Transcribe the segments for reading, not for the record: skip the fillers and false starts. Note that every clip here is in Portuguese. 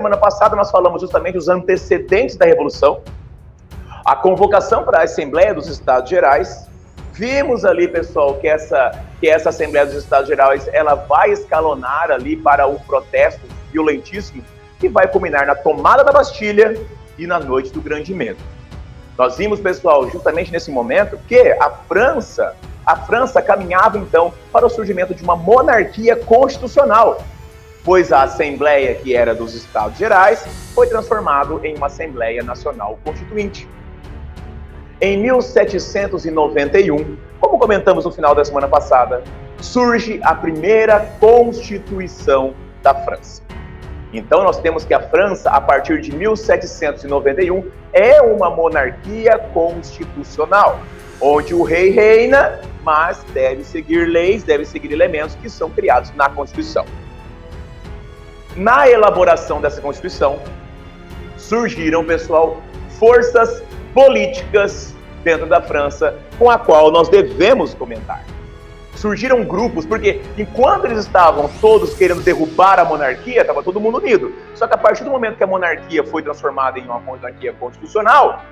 semana passada nós falamos justamente dos antecedentes da Revolução, a convocação para a Assembleia dos Estados Gerais. Vimos ali, pessoal, que essa Assembleia dos Estados Gerais, ela vai escalonar ali para um protesto violentíssimo que vai culminar na tomada da Bastilha e na noite do Grande Medo. Nós vimos, pessoal, justamente nesse momento, que a França caminhava, então, para o surgimento de uma monarquia constitucional, pois a Assembleia, que era dos Estados Gerais, foi transformada em uma Assembleia Nacional Constituinte. Em 1791, como comentamos no final da semana passada, surge a primeira Constituição da França. Então nós temos que a França, a partir de 1791, é uma monarquia constitucional, onde o rei reina, mas deve seguir leis, deve seguir elementos que são criados na Constituição. Na elaboração dessa Constituição, surgiram, pessoal, forças políticas dentro da França, com a qual nós devemos comentar. Surgiram grupos, porque enquanto eles estavam todos querendo derrubar a monarquia, estava todo mundo unido. Só que a partir do momento que a monarquia foi transformada em uma monarquia constitucional,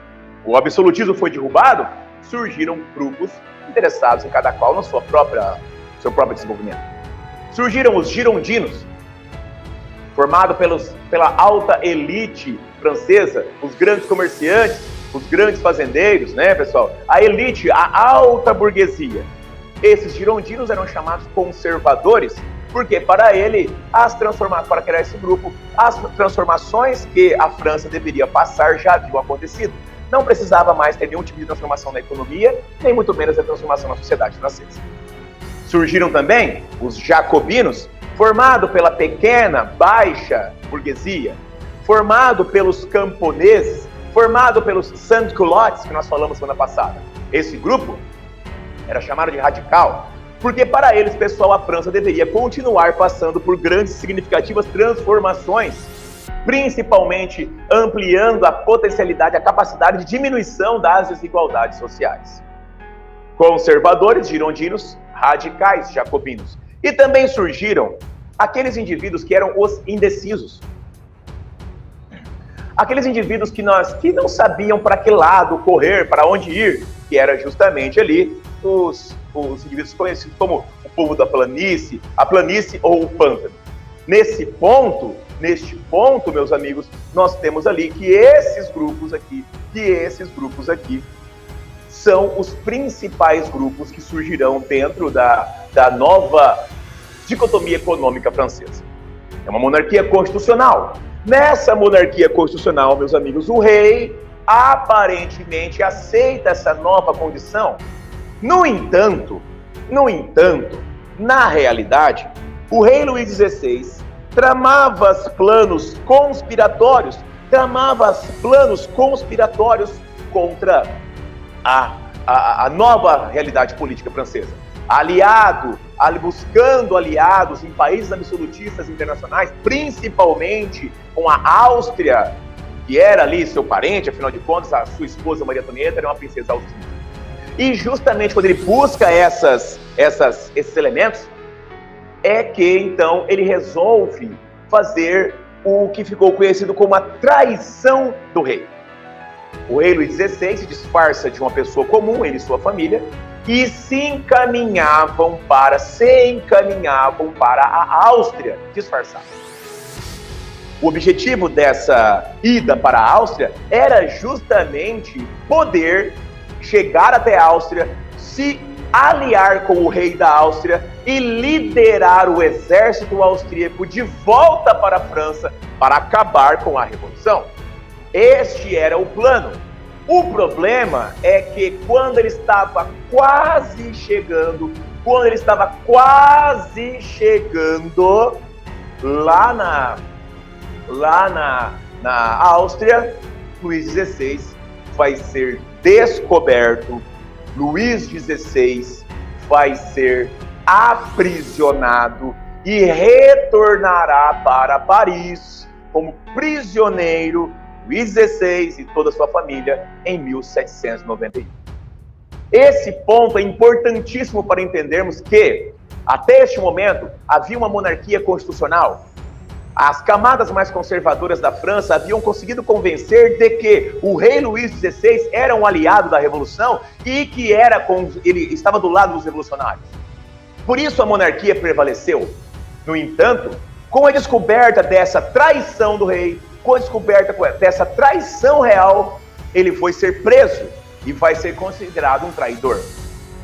o absolutismo foi derrubado, surgiram grupos interessados em cada qual no seu próprio desenvolvimento. Surgiram os girondinos, formados pela alta elite francesa, os grandes comerciantes, os grandes fazendeiros, né, pessoal? A elite, a alta burguesia. Esses girondinos eram chamados conservadores, porque para para criar esse grupo, as transformações que a França deveria passar já haviam acontecido. Não precisava mais ter nenhum tipo de transformação na economia, nem muito menos a transformação na sociedade francesa. Surgiram também os jacobinos, formado pela pequena, baixa burguesia, formado pelos camponeses, formado pelos sans-culottes, que nós falamos semana passada. Esse grupo era chamado de radical, porque para eles, pessoal, a França deveria continuar passando por grandes e significativas transformações, principalmente ampliando a potencialidade, a capacidade de diminuição das desigualdades sociais. Conservadores, girondinos, radicais, jacobinos. E também surgiram aqueles indivíduos que eram os indecisos. Aqueles indivíduos que não sabiam para que lado correr, para onde ir, que era justamente ali os indivíduos conhecidos como o povo da planície, a planície ou o pântano. Neste ponto, meus amigos, nós temos ali que esses grupos aqui são os principais grupos que surgirão dentro da nova dicotomia econômica francesa. É uma monarquia constitucional. Nessa monarquia constitucional, meus amigos, o rei aparentemente aceita essa nova condição. No entanto, na realidade, o rei Luís XVI tramava planos conspiratórios contra a nova realidade política francesa. Buscando aliados em países absolutistas internacionais, principalmente com a Áustria, que era ali seu parente, afinal de contas, a sua esposa Maria Antonieta era uma princesa austríaca. E justamente quando ele busca esses elementos, é que então ele resolve fazer o que ficou conhecido como a traição do rei. O rei Luís XVI se disfarça de uma pessoa comum, ele e sua família, e se encaminhavam para a Áustria disfarçados. O objetivo dessa ida para a Áustria era justamente poder chegar até a Áustria, se aliar com o rei da Áustria e liderar o exército austríaco de volta para a França para acabar com a Revolução. Este era o plano. O problema é que quando ele estava quase chegando lá na Áustria, Luís XVI vai ser descoberto, Luís XVI vai ser aprisionado e retornará para Paris como prisioneiro, Luís XVI e toda a sua família, em 1791. Esse ponto é importantíssimo para entendermos que, até este momento, havia uma monarquia constitucional, As camadas mais conservadoras da França haviam conseguido convencer de que o rei Luís XVI era um aliado da Revolução e que ele estava do lado dos revolucionários. Por isso a monarquia prevaleceu. No entanto, com a descoberta dessa traição do rei, com a descoberta dessa traição real, ele foi ser preso e vai ser considerado um traidor.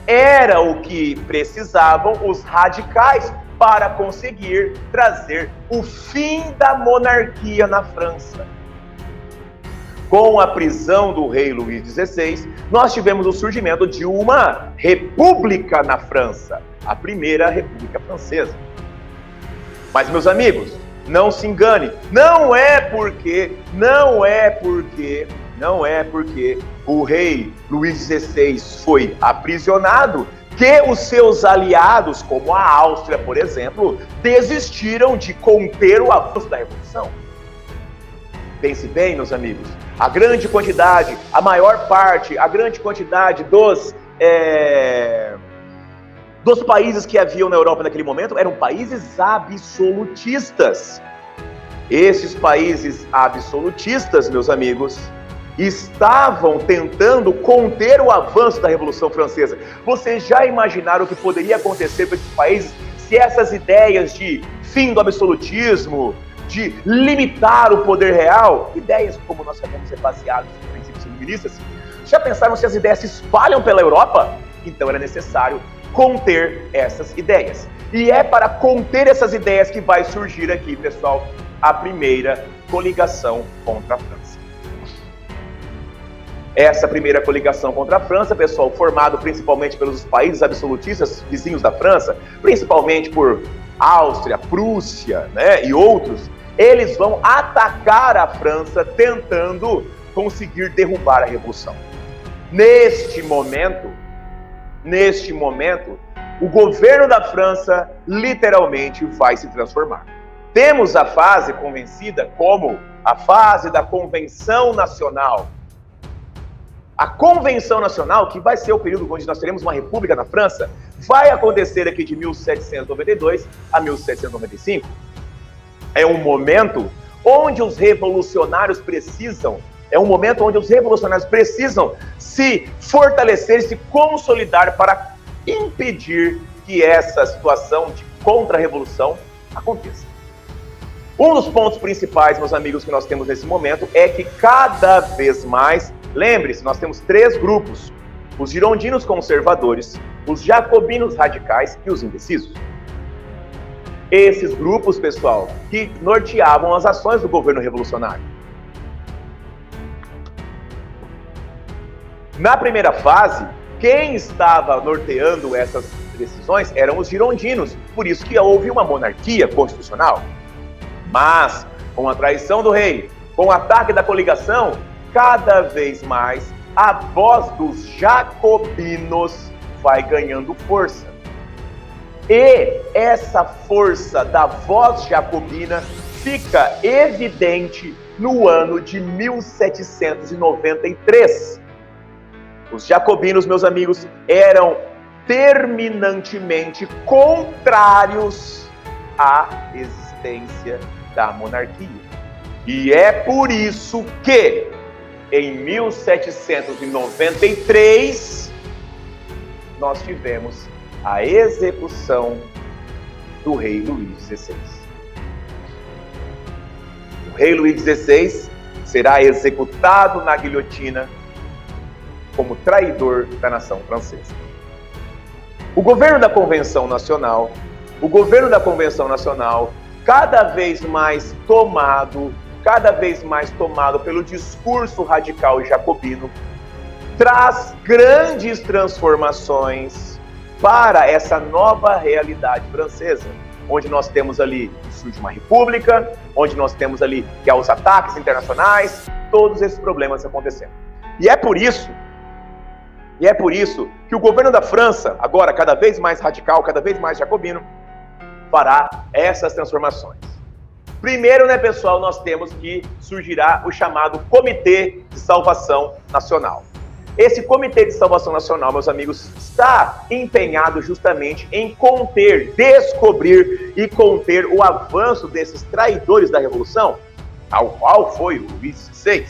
Era o que precisavam os radicais para conseguir trazer o fim da monarquia na França. Com a prisão do rei Luís XVI, nós tivemos o surgimento de uma república na França, a primeira República Francesa. Mas, meus amigos, não se engane, não é porque o rei Luís XVI foi aprisionado que os seus aliados, como a Áustria, por exemplo, desistiram de conter o avanço da Revolução. Pense bem, meus amigos, a grande quantidade dos países que haviam na Europa naquele momento eram países absolutistas. Esses países absolutistas, meus amigos, estavam tentando conter o avanço da Revolução Francesa. Vocês já imaginaram o que poderia acontecer com esses países se essas ideias de fim do absolutismo, de limitar o poder real, ideias como nós sabemos ser baseadas nos princípios iluministas, já pensaram se as ideias se espalham pela Europa? Então era necessário conter essas ideias. E é para conter essas ideias que vai surgir aqui, pessoal, a primeira coligação contra a França. Essa primeira coligação contra a França, pessoal, formado principalmente pelos países absolutistas vizinhos da França, principalmente por Áustria, Prússia, né, e outros, eles vão atacar a França tentando conseguir derrubar a Revolução. Neste momento, o governo da França literalmente vai se transformar. Temos a fase conhecida como a fase da Convenção Nacional. A Convenção Nacional, que vai ser o período onde nós teremos uma república na França, vai acontecer aqui de 1792 a 1795. É um momento onde os revolucionários precisam se fortalecer, se consolidar para impedir que essa situação de contra-revolução aconteça. Um dos pontos principais, meus amigos, que nós temos nesse momento é que cada vez mais, lembre-se, nós temos 3 grupos: os girondinos conservadores, os jacobinos radicais e os indecisos. Esses grupos, pessoal, que norteavam as ações do governo revolucionário. Na primeira fase, quem estava norteando essas decisões eram os girondinos, por isso que houve uma monarquia constitucional. Mas, com a traição do rei, com o ataque da coligação, cada vez mais a voz dos jacobinos vai ganhando força. E essa força da voz jacobina fica evidente no ano de 1793. Os jacobinos, meus amigos, eram terminantemente contrários à existência da monarquia. E é por isso que, em 1793, nós tivemos a execução do rei Luís XVI. O rei Luís XVI será executado na guilhotina como traidor da nação francesa. O governo da Convenção Nacional, cada vez mais tomado pelo discurso radical jacobino, traz grandes transformações para essa nova realidade francesa, onde nós temos ali que surge uma república, onde nós temos ali que há os ataques internacionais, todos esses problemas acontecendo. E é por isso que o governo da França, agora cada vez mais radical, cada vez mais jacobino, fará essas transformações. Primeiro, né, pessoal, nós temos que surgirá o chamado Comitê de Salvação Nacional. Esse Comitê de Salvação Nacional, meus amigos, está empenhado justamente em conter, descobrir e conter o avanço desses traidores da Revolução, tal qual foi o Luís XVI.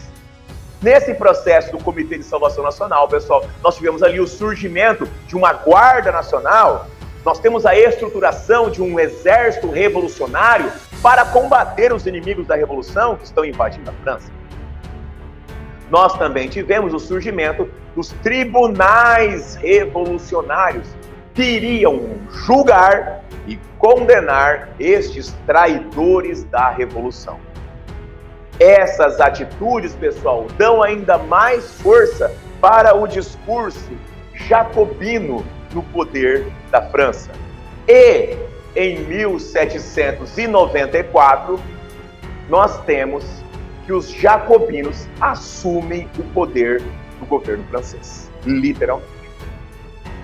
Nesse processo do Comitê de Salvação Nacional, pessoal, nós tivemos ali o surgimento de uma Guarda Nacional, nós temos a estruturação de um exército revolucionário para combater os inimigos da Revolução que estão invadindo a França. Nós também tivemos o surgimento dos tribunais revolucionários que iriam julgar e condenar estes traidores da Revolução. Essas atitudes, pessoal, dão ainda mais força para o discurso jacobino no poder da França. E, em 1794, nós temos que os jacobinos assumem o poder do governo francês, literalmente.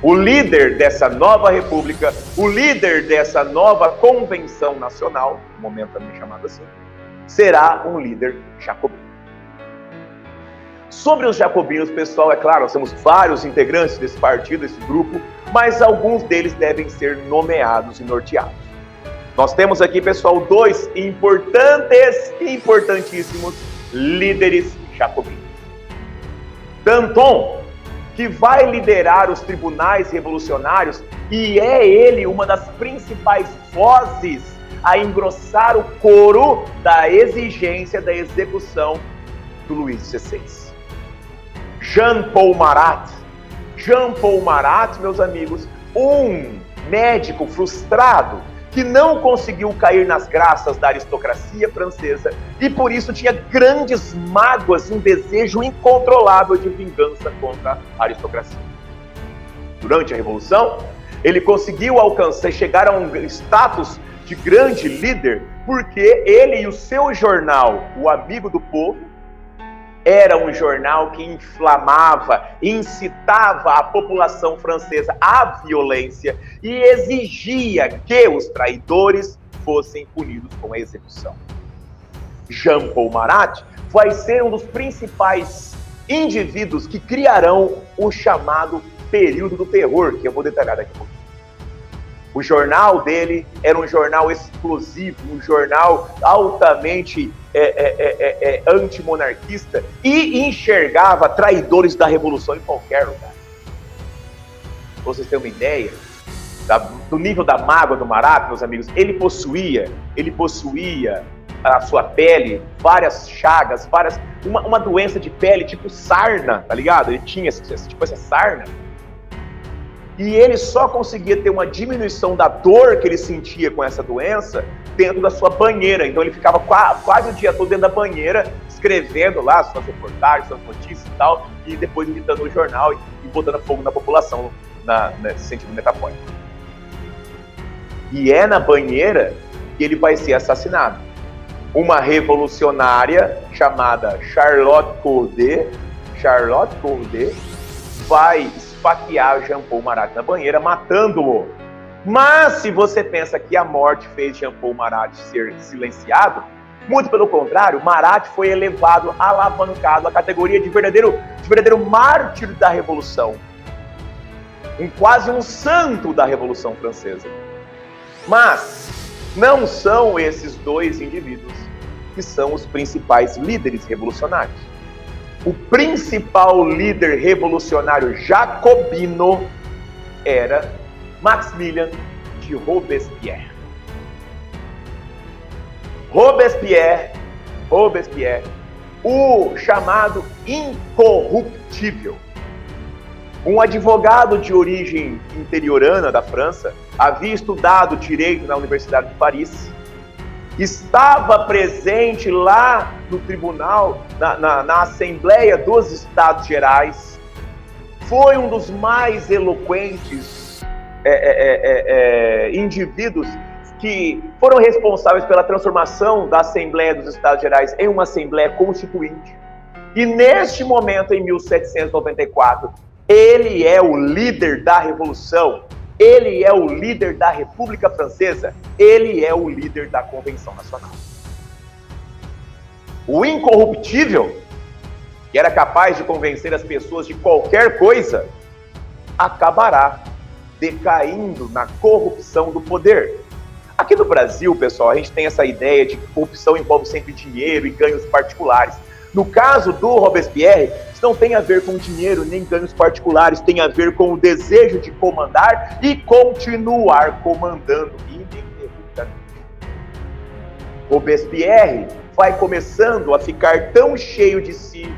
O líder dessa nova república, o líder dessa nova convenção nacional, no momento também chamado assim, será um líder jacobino. Sobre os jacobinos, pessoal, é claro, nós temos vários integrantes desse partido, desse grupo, mas alguns deles devem ser nomeados e norteados. Nós temos aqui, pessoal, dois importantíssimos líderes jacobinos. Danton, que vai liderar os tribunais revolucionários, e é ele uma das principais vozes a engrossar o coro da exigência da execução do Luís XVI. Jean-Paul Marat. Jean-Paul Marat, meus amigos, um médico frustrado que não conseguiu cair nas graças da aristocracia francesa e por isso tinha grandes mágoas e um desejo incontrolável de vingança contra a aristocracia. Durante a Revolução, ele conseguiu chegar a um status de grande líder porque ele e o seu jornal, o Amigo do Povo, era um jornal que inflamava, incitava a população francesa à violência e exigia que os traidores fossem punidos com a execução. Jean-Paul Marat vai ser um dos principais indivíduos que criarão o chamado período do terror, que eu vou detalhar daqui a pouco. O jornal dele era um jornal explosivo, um jornal altamente antimonarquista e enxergava traidores da Revolução em qualquer lugar. Pra vocês terem uma ideia do nível da mágoa do Marat, meus amigos, ele possuía a sua pele, várias chagas, uma doença de pele tipo sarna, tá ligado? Ele tinha essa sarna. E ele só conseguia ter uma diminuição da dor que ele sentia com essa doença dentro da sua banheira. Então ele ficava quase o dia todo dentro da banheira, escrevendo lá suas reportagens, suas notícias e tal, e depois editando o jornal e botando fogo na população, nesse sentido metafórico. E é na banheira que ele vai ser assassinado. Uma revolucionária chamada Charlotte Corday vai esfaquear Jean-Paul Marat na banheira, matando-o. Mas se você pensa que a morte fez Jean-Paul Marat ser silenciado, muito pelo contrário, Marat foi elevado, alavancado à categoria de verdadeiro mártir da Revolução. Quase um santo da Revolução Francesa. Mas não são esses dois indivíduos que são os principais líderes revolucionários. O principal líder revolucionário jacobino era Maximilien de Robespierre. Robespierre, o chamado incorruptível. Um advogado de origem interiorana da França, havia estudado direito na Universidade de Paris, estava presente lá no tribunal, na Assembleia dos Estados Gerais, foi um dos mais eloquentes indivíduos que foram responsáveis pela transformação da Assembleia dos Estados Gerais em uma Assembleia Constituinte. E neste momento, em 1794, ele é o líder da Revolução, ele é o líder da República Francesa, ele é o líder da Convenção Nacional. O incorruptível que era capaz de convencer as pessoas de qualquer coisa, acabará decaindo na corrupção do poder. Aqui no Brasil, pessoal, a gente tem essa ideia de que corrupção envolve sempre dinheiro e ganhos particulares. No caso do Robespierre, isso não tem a ver com dinheiro nem ganhos particulares, tem a ver com o desejo de comandar e continuar comandando ininterruptamente. Robespierre vai começando a ficar tão cheio de si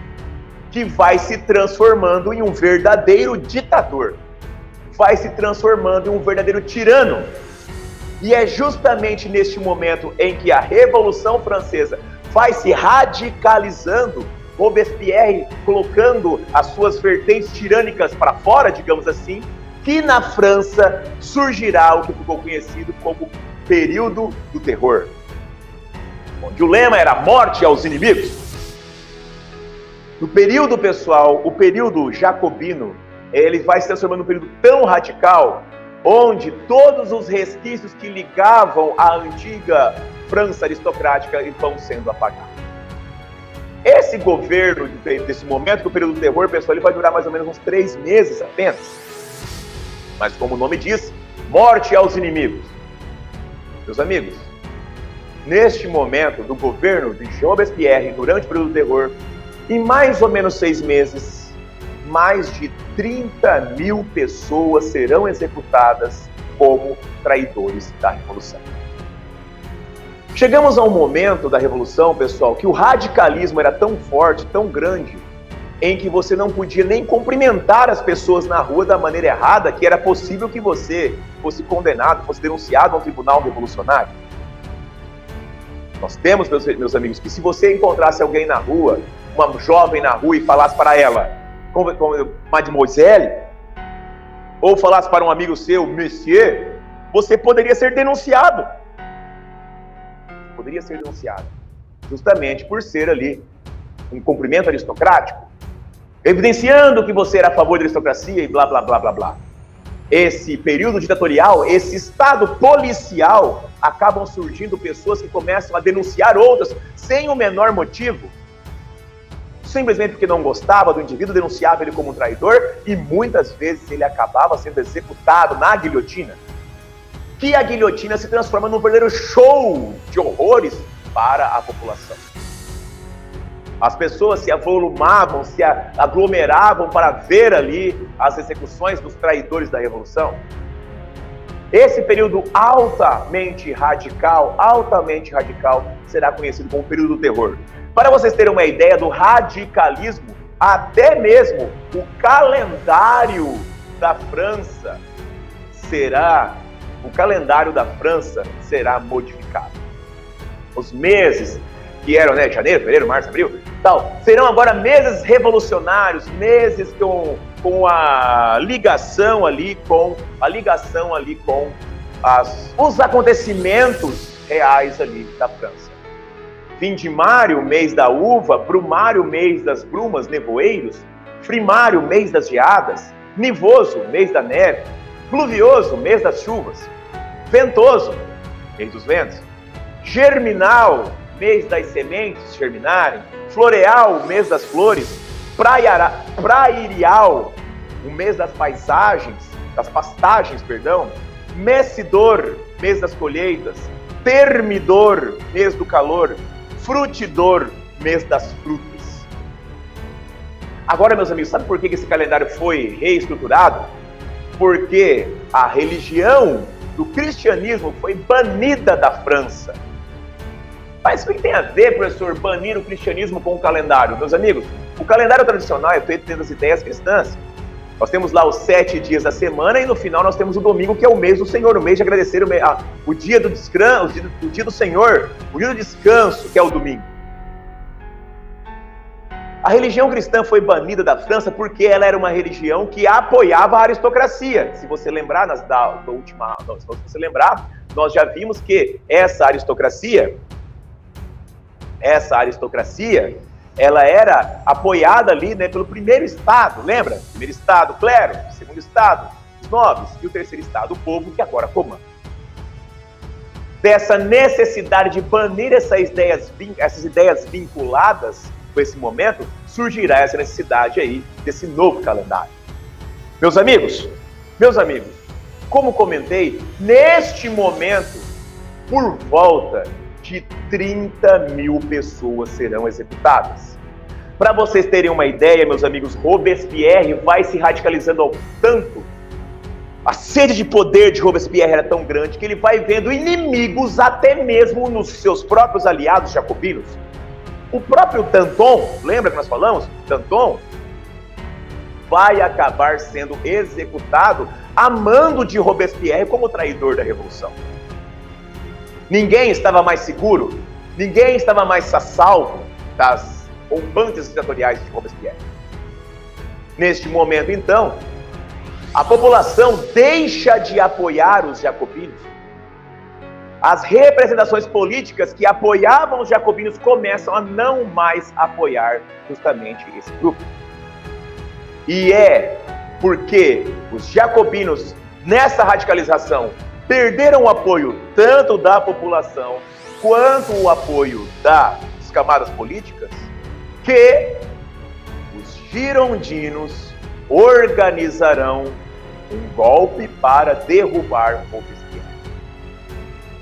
que vai se transformando em um verdadeiro ditador. Vai se transformando em um verdadeiro tirano. E é justamente neste momento em que a Revolução Francesa vai se radicalizando, Robespierre colocando as suas vertentes tirânicas para fora, digamos assim, que na França surgirá o que ficou conhecido como período do terror, onde o lema era morte aos inimigos. No período, pessoal, o período jacobino, ele vai se transformando num período tão radical, onde todos os resquícios que ligavam a antiga França aristocrática vão sendo apagados. Esse governo, desse momento, do período do terror, pessoal, ele vai durar mais ou menos uns 3 meses apenas. Mas como o nome diz, morte aos inimigos. Meus amigos, neste momento do governo de Robespierre, durante o período do terror, em mais ou menos 6 meses, mais de 30 mil pessoas serão executadas como traidores da Revolução. Chegamos a um momento da Revolução, pessoal, que o radicalismo era tão forte, tão grande, em que você não podia nem cumprimentar as pessoas na rua da maneira errada, que era possível que você fosse condenado, fosse denunciado a um tribunal revolucionário. Nós temos, meus amigos, que se você encontrasse alguém na rua, uma jovem na rua, e falasse para ela, como Mademoiselle, ou falasse para um amigo seu, Monsieur, você poderia ser denunciado. Poderia ser denunciado, justamente por ser ali um cumprimento aristocrático, evidenciando que você era a favor da aristocracia e blá, blá, blá, blá, blá. Esse período ditatorial, esse estado policial, acabam surgindo pessoas que começam a denunciar outras sem o menor motivo, simplesmente porque não gostava do indivíduo, denunciava ele como um traidor, e muitas vezes ele acabava sendo executado na guilhotina. Que a guilhotina se transforma num verdadeiro show de horrores para a população. As pessoas se avolumavam, se aglomeravam para ver ali as execuções dos traidores da Revolução. Esse período altamente radical, será conhecido como período do terror. Para vocês terem uma ideia do radicalismo, até mesmo o calendário da França será modificado. Os meses que eram, janeiro, fevereiro, março, abril, serão agora meses revolucionários, meses com a ligação ali com os acontecimentos reais ali da França. Vindimário, mês da uva; brumário, mês das brumas, nevoeiros; frimário, mês das geadas; nivoso, mês da neve; pluvioso, mês das chuvas; ventoso, mês dos ventos; germinal, mês das sementes germinarem; floreal, mês das flores; prairial, o mês das pastagens, messidor, mês das colheitas; termidor, mês do calor; frutidor, mês das frutas. Agora, meus amigos, sabe por que esse calendário foi reestruturado? Porque a religião do cristianismo foi banida da França. Mas o que tem a ver, professor, banir o cristianismo com o calendário? Meus amigos, o calendário tradicional é feito dentro das ideias cristãs. Nós temos lá os 7 dias da semana e no final nós temos o domingo, que é o mês do Senhor, o mês de agradecer, o dia do descanso, o dia do Senhor, o dia do descanso, que é o domingo. A religião cristã foi banida da França porque ela era uma religião que apoiava a aristocracia. Se você lembrar, nós já vimos que essa aristocracia, ela era apoiada ali, pelo primeiro estado, lembra? Primeiro estado, clero; segundo estado, os nobres; e o terceiro estado, o povo, que agora comanda. Dessa necessidade de banir essas ideias vinculadas, com esse momento, surgirá essa necessidade aí desse novo calendário. Meus amigos, como comentei, neste momento, por volta de 30 mil pessoas serão executadas. Para vocês terem uma ideia, meus amigos, Robespierre vai se radicalizando ao tanto, a sede de poder de Robespierre era tão grande que ele vai vendo inimigos até mesmo nos seus próprios aliados jacobinos. O próprio Danton, lembra que nós falamos? Danton vai acabar sendo executado a mando de Robespierre como traidor da Revolução. Ninguém estava mais seguro, ninguém estava mais a salvo das bombantes ditatoriais de Robespierre. Neste momento, então, a população deixa de apoiar os jacobinos. As representações políticas que apoiavam os jacobinos começam a não mais apoiar justamente esse grupo. E é porque os jacobinos, nessa radicalização, perderam o apoio tanto da população quanto o apoio das camadas políticas, que os girondinos organizarão um golpe para derrubar Robespierre.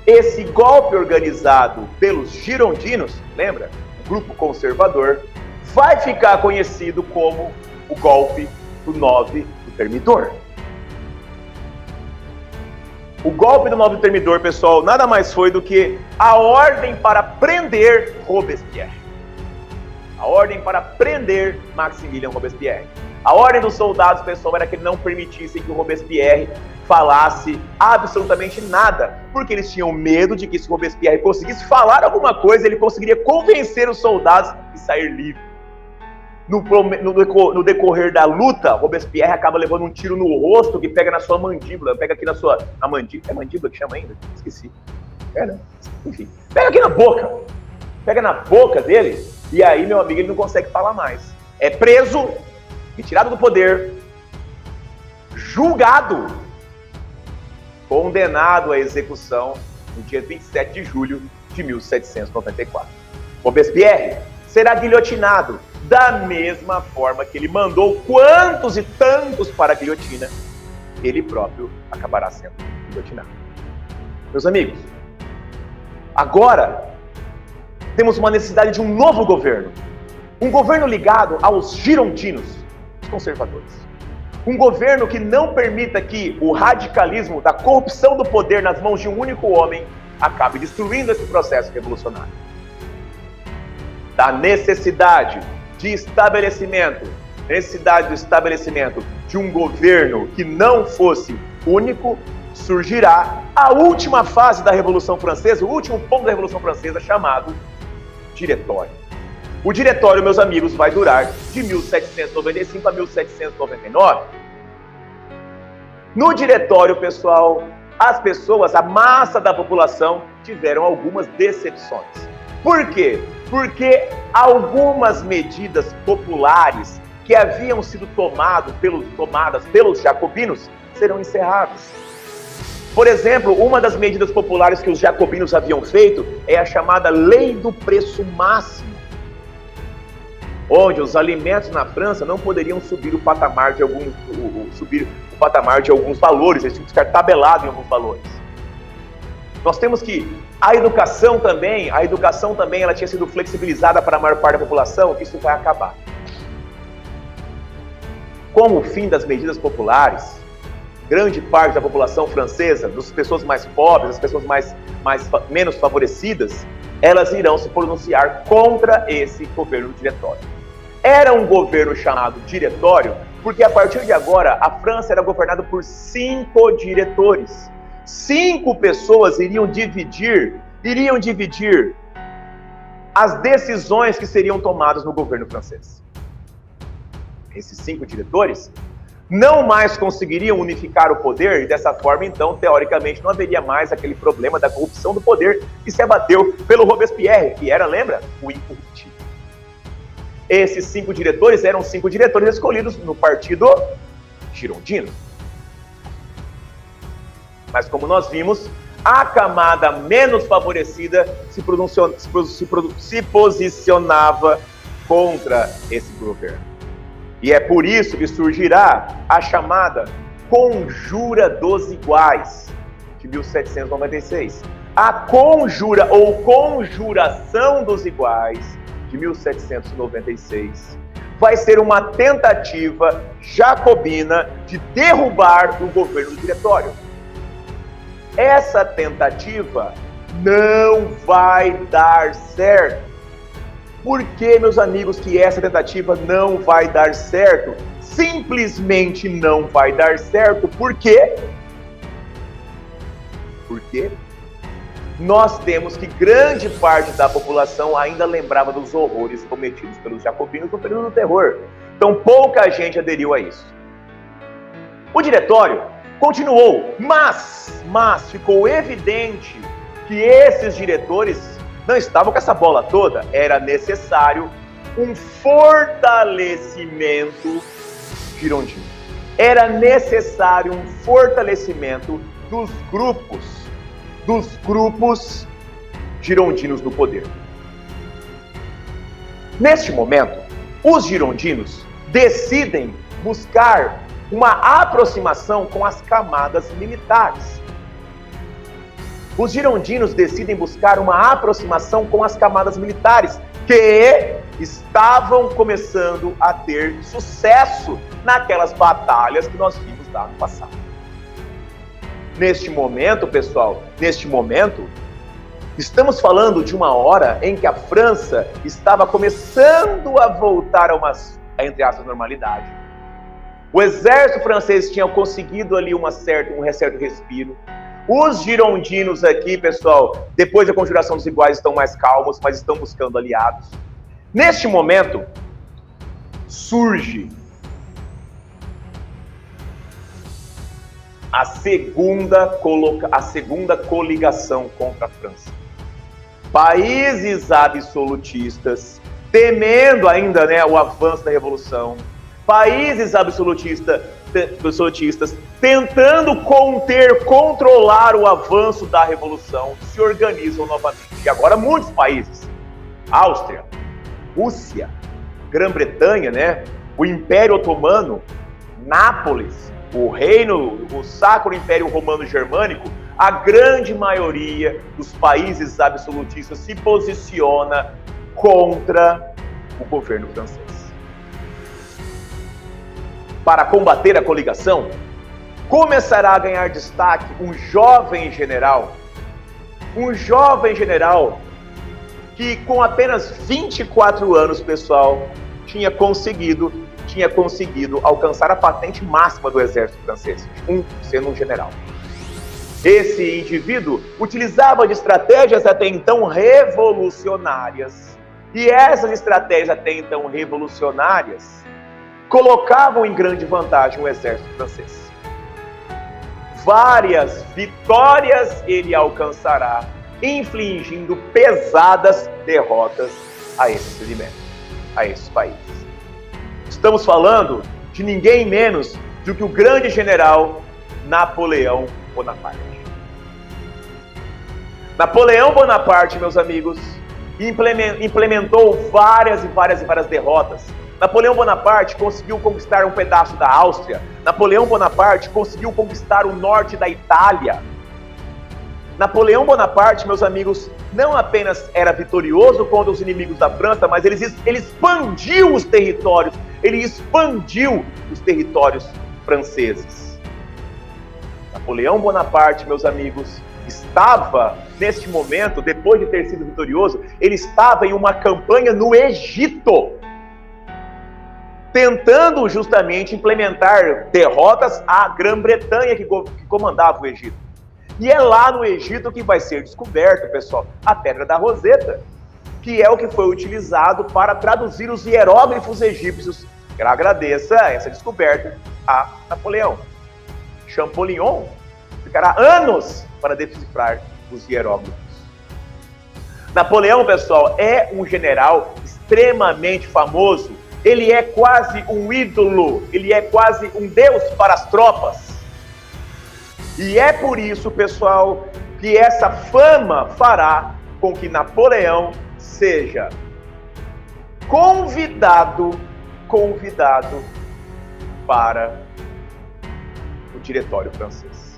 Esse golpe organizado pelos girondinos, lembra? O grupo conservador, vai ficar conhecido como o golpe do 9 do Thermidor. O golpe do 9 do Thermidor, pessoal, nada mais foi do que a ordem para prender Robespierre. A ordem para prender Maximilien Robespierre. A ordem dos soldados, pessoal, era que não permitissem que o Robespierre falasse absolutamente nada, porque eles tinham medo de que se o Robespierre conseguisse falar alguma coisa, ele conseguiria convencer os soldados e sair livre. No decorrer da luta, Robespierre acaba levando um tiro no rosto que pega na sua mandíbula, pega aqui na sua... A mandíbula, é mandíbula que chama ainda? Esqueci. É, né? Enfim, pega aqui na boca. Pega na boca dele, e aí, meu amigo, ele não consegue falar mais. É preso, retirado do poder, julgado, condenado à execução no dia 27 de julho de 1794. Robespierre será guilhotinado da mesma forma que ele mandou quantos e tantos para a guilhotina, ele próprio acabará sendo guilhotinado. Meus amigos, agora temos uma necessidade de um novo governo. Um governo ligado aos girondinos, os conservadores. Um governo que não permita que o radicalismo da corrupção do poder nas mãos de um único homem acabe destruindo esse processo revolucionário. Da necessidade do estabelecimento de um governo que não fosse único, surgirá a última fase da Revolução Francesa, o último ponto da Revolução Francesa, chamado Diretório. O Diretório, meus amigos, vai durar de 1795 a 1799. No Diretório, pessoal, as pessoas, a massa da população, tiveram algumas decepções. Por quê? Porque algumas medidas populares que haviam sido tomadas pelos jacobinos serão encerradas. Por exemplo, uma das medidas populares que os jacobinos haviam feito é a chamada Lei do Preço Máximo, onde os alimentos na França não poderiam subir o patamar de alguns valores, eles tinham que ficar tabelados em alguns valores. Nós temos que a educação também ela tinha sido flexibilizada para a maior parte da população, isso vai acabar. Com o fim das medidas populares, grande parte da população francesa, das pessoas mais pobres, das pessoas menos favorecidas, elas irão se pronunciar contra esse governo diretório. Era um governo chamado diretório porque a partir de agora a França era governada por 5 diretores. 5 pessoas iriam dividir as decisões que seriam tomadas no governo francês. Esses 5 diretores não mais conseguiriam unificar o poder e dessa forma, então, teoricamente, não haveria mais aquele problema da corrupção do poder que se abateu pelo Robespierre, que era, lembra? O incorruptível. Esses 5 diretores eram 5 diretores escolhidos no partido girondino. Mas como nós vimos, a camada menos favorecida se posicionava contra esse governo. E é por isso que surgirá a chamada Conjura dos Iguais, de 1796. A Conjura ou Conjuração dos Iguais, de 1796, vai ser uma tentativa jacobina de derrubar o governo do Diretório. Essa tentativa não vai dar certo. Por que, meus amigos, que essa tentativa não vai dar certo? Simplesmente não vai dar certo. Por quê? Porque nós temos que grande parte da população ainda lembrava dos horrores cometidos pelos jacobinos no período do terror. Então pouca gente aderiu a isso. O Diretório continuou, mas ficou evidente que esses diretores não estavam com essa bola toda. Era necessário um fortalecimento girondino. Era necessário um fortalecimento dos grupos girondinos no poder. Neste momento, os girondinos decidem buscar uma aproximação com as camadas militares. Os girondinos decidem buscar uma aproximação com as camadas militares, que estavam começando a ter sucesso naquelas batalhas que nós vimos lá no passado. Neste momento, pessoal, estamos falando de uma hora em que a França estava começando a voltar a entre aspas, normalidade. O exército francês tinha conseguido ali um certo respiro. Os girondinos aqui, pessoal, depois da Conjuração dos Iguais, estão mais calmos, mas estão buscando aliados. Neste momento, surge a segunda coligação contra a França. Países absolutistas, temendo ainda, o avanço da Revolução, países absolutistas tentando controlar o avanço da Revolução, se organizam novamente. E agora muitos países, Áustria, Rússia, Grã-Bretanha, o Império Otomano, Nápoles, o Sacro Império Romano Germânico, a grande maioria dos países absolutistas se posiciona contra o governo francês. Para combater a coligação, começará a ganhar destaque um jovem general que com apenas 24 anos, pessoal, tinha conseguido alcançar a patente máxima do exército francês, sendo um general. Esse indivíduo utilizava de estratégias até então revolucionárias, e essas estratégias até então revolucionárias colocavam em grande vantagem o exército francês. Várias vitórias ele alcançará, infligindo pesadas derrotas a esses segmentos, a esses países. Estamos falando de ninguém menos do que o grande general Napoleão Bonaparte. Napoleão Bonaparte, meus amigos, implementou várias derrotas. Napoleão Bonaparte conseguiu conquistar um pedaço da Áustria. Napoleão Bonaparte conseguiu conquistar o norte da Itália. Napoleão Bonaparte, meus amigos, não apenas era vitorioso contra os inimigos da França, mas ele expandiu os territórios. Ele expandiu os territórios franceses. Napoleão Bonaparte, meus amigos, estava, neste momento, depois de ter sido vitorioso, ele estava em uma campanha no Egito, tentando justamente implementar derrotas à Grã-Bretanha que comandava o Egito. E é lá no Egito que vai ser descoberto, pessoal, a Pedra da Roseta, que é o que foi utilizado para traduzir os hieróglifos egípcios. Eu agradeço essa descoberta a Napoleão. Champollion ficará anos para decifrar os hieróglifos. Napoleão, pessoal, é um general extremamente famoso. Ele é quase um ídolo, ele é quase um deus para as tropas. E é por isso, pessoal, que essa fama fará com que Napoleão seja convidado para o diretório francês.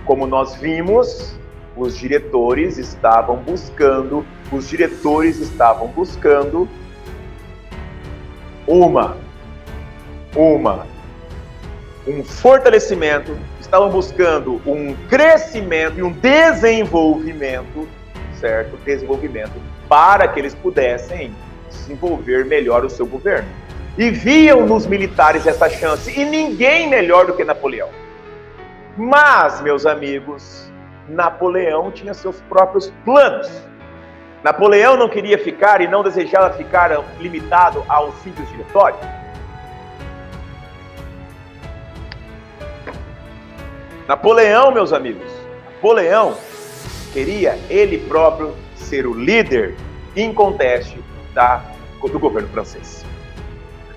Como nós vimos, os diretores estavam buscando um fortalecimento, estavam buscando um crescimento e um desenvolvimento, certo? Desenvolvimento para que eles pudessem desenvolver melhor o seu governo. E viam nos militares essa chance, e ninguém melhor do que Napoleão. Mas, meus amigos, Napoleão tinha seus próprios planos. Napoleão não queria ficar e não desejava ficar limitado a um simples diretório. Napoleão, meus amigos, Napoleão queria ele próprio ser o líder inconteste do governo francês.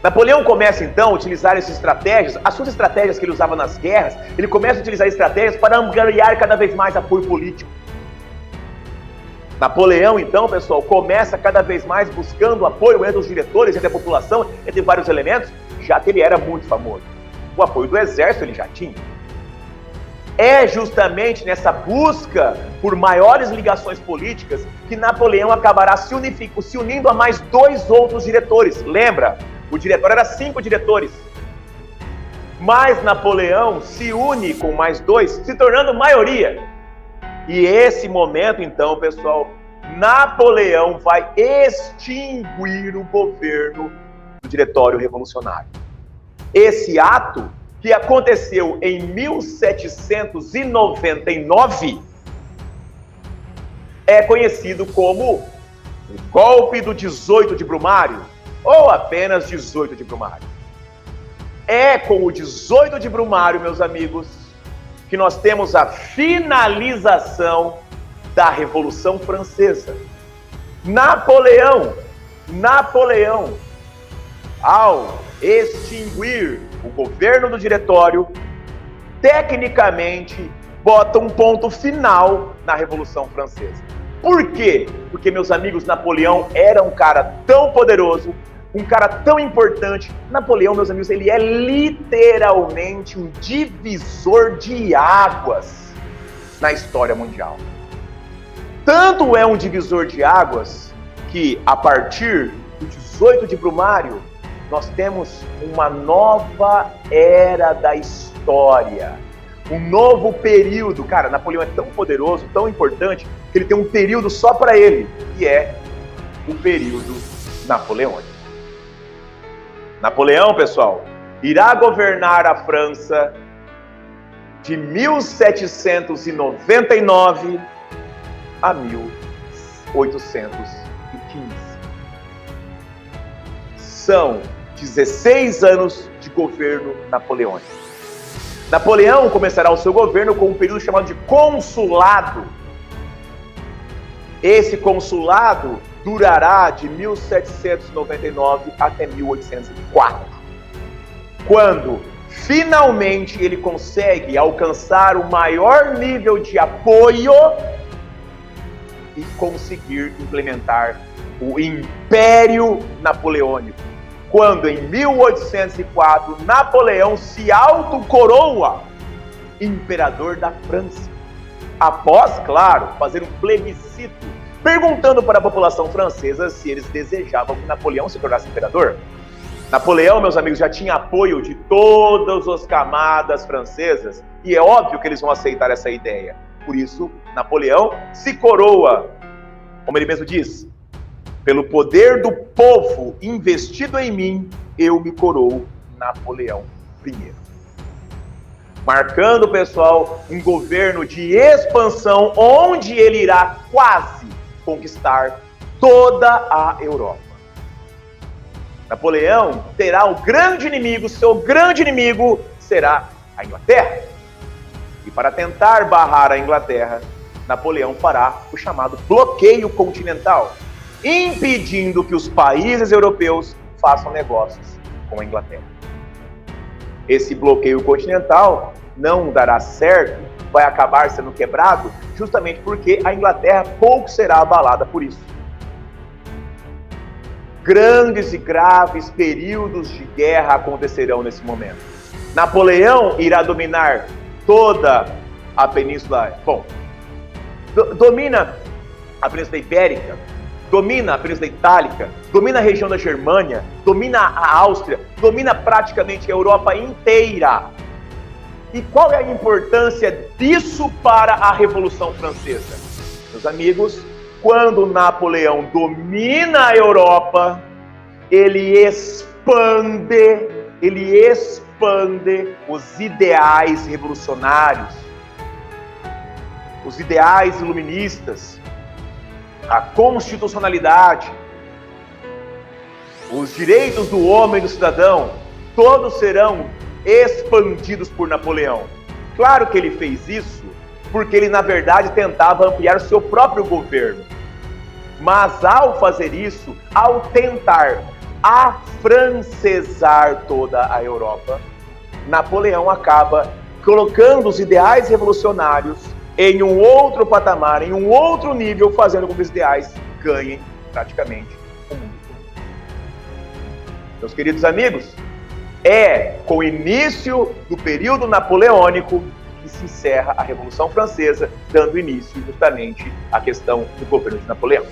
Napoleão começa então a utilizar essas estratégias, as suas estratégias que ele usava nas guerras, ele começa a utilizar estratégias para angariar cada vez mais apoio político. Napoleão então, pessoal, começa cada vez mais buscando apoio entre os diretores, entre a população, entre vários elementos, já que ele era muito famoso. O apoio do exército ele já tinha. É justamente nessa busca por maiores ligações políticas que Napoleão acabará se unindo a mais 2 outros diretores. Lembra? O diretório era 5 diretores. Mas Napoleão se une com mais 2, se tornando maioria. E esse momento, então, pessoal, Napoleão vai extinguir o governo do diretório revolucionário. Esse ato, que aconteceu em 1799, é conhecido como o golpe do 18 de Brumário, ou apenas 18 de Brumário. É com o 18 de Brumário, meus amigos, que nós temos a finalização da Revolução Francesa. Napoleão, ao extinguir o governo do diretório, tecnicamente bota um ponto final na Revolução Francesa. Por quê? Porque, meus amigos, Napoleão era um cara tão poderoso, um cara tão importante. Napoleão, meus amigos, ele é literalmente um divisor de águas na história mundial. Tanto é um divisor de águas que, a partir do 18 de Brumário, nós temos uma nova era da história. Um novo período. Cara, Napoleão é tão poderoso, tão importante, que ele tem um período só para ele, que é o período napoleônico. Napoleão, pessoal, irá governar a França de 1799 a 1815. São 16 anos de governo napoleônico. Napoleão começará o seu governo com um período chamado de consulado. Esse consulado durará de 1799 até 1804, quando finalmente ele consegue alcançar o maior nível de apoio e conseguir implementar o Império Napoleônico. Quando em 1804 Napoleão se autocoroa imperador da França, após, claro, fazer um plebiscito perguntando para a população francesa se eles desejavam que Napoleão se tornasse imperador. Napoleão, meus amigos, já tinha apoio de todas as camadas francesas, e é óbvio que eles vão aceitar essa ideia. Por isso, Napoleão se coroa, como ele mesmo diz: pelo poder do povo investido em mim, eu me coroo Napoleão I. Marcando, pessoal, um governo de expansão, onde ele irá quase conquistar toda a Europa. Napoleão terá o grande inimigo, seu grande inimigo será a Inglaterra. E para tentar barrar a Inglaterra, Napoleão fará o chamado bloqueio continental, impedindo que os países europeus façam negócios com a Inglaterra. Esse bloqueio continental não dará certo, vai acabar sendo quebrado, justamente porque a Inglaterra pouco será abalada por isso. Grandes e graves períodos de guerra acontecerão nesse momento. Napoleão irá dominar toda a Península, domina a Península Ibérica, domina a Península Itálica, domina a região da Germânia, domina a Áustria, domina praticamente a Europa inteira. E qual é a importância disso para a Revolução Francesa? Meus amigos, quando Napoleão domina a Europa, ele expande os ideais revolucionários, os ideais iluministas, a constitucionalidade, os direitos do homem e do cidadão, todos serão expandidos por Napoleão. Claro que ele fez isso porque ele, na verdade, tentava ampliar o seu próprio governo. Mas ao fazer isso, ao tentar afrancesar toda a Europa, Napoleão acaba colocando os ideais revolucionários em um outro patamar, em um outro nível, fazendo com que os ideais ganhem praticamente o mundo. Meus queridos amigos, é com o início do período napoleônico que se encerra a Revolução Francesa, dando início justamente à questão do governo de Napoleão.